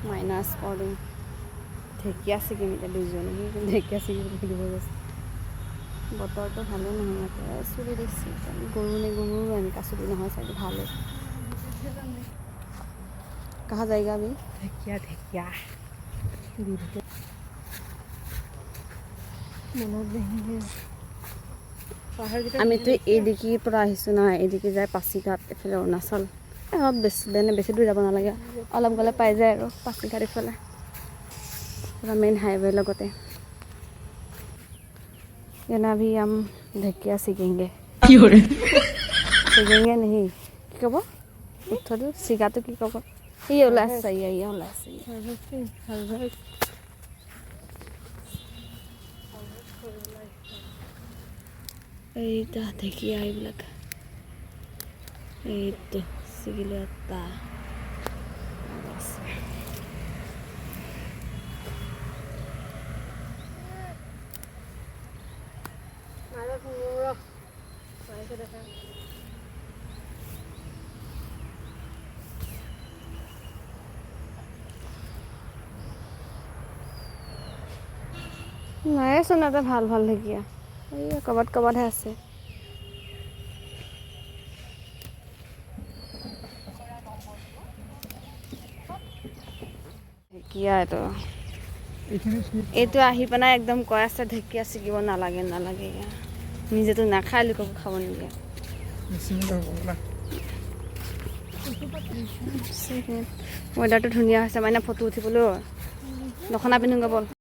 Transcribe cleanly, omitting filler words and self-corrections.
মাইনা sporting ঢেকীয়া ছিকিম এতিয়া দুইজনে কিন্তু ঢেকীয়া ছিকিম খেলিব গৈছে বতৰটো ভালে নহয় ইয়াতে চুলি দেখছি গৰু নে গৰু এনেকুৱা চুলি নহয় চাগে ভালে कहाँ जाएगा अभी ঢেকীয়া ঢেকীয়া আমিতো এইদিকে পৰা আহিছোঁ নহয় এইদিকে যায় পাছিঘাট এইফালে অৰুণাচল অলপ বেছি দূৰ যাব নালাগে অলপ গ'লে পাই যায় আৰু পাছিঘাট এইফালে पूरा मेन हाईवे लगते ये ना अभी हम ढेकिया सीखेंगे सीखेंगे नहीं কি ক'ব উঠটো চিগাটো কি ক'ব এই ওলাইছে এই ওলাইছে এইটা ঢেকিয়া এইবিলাক এইটো ছিগিলে এটা নাইচোন এটা ভাল ভাল ঢেকীয়া এই ক'ৰবাতহে আছে ঢেকীয়া এইটো আহি পেলাই একদম কৈ আছে ঢেকীয়া ছিগিব নালাগে নিজেতো নাখায় লোককো খাব নিদিয়ে ৱেডাৰটো ধুনীয়া হৈছে মানে ফটো উঠিবলৈ দখনা পিন্ধোগৈ ব'ল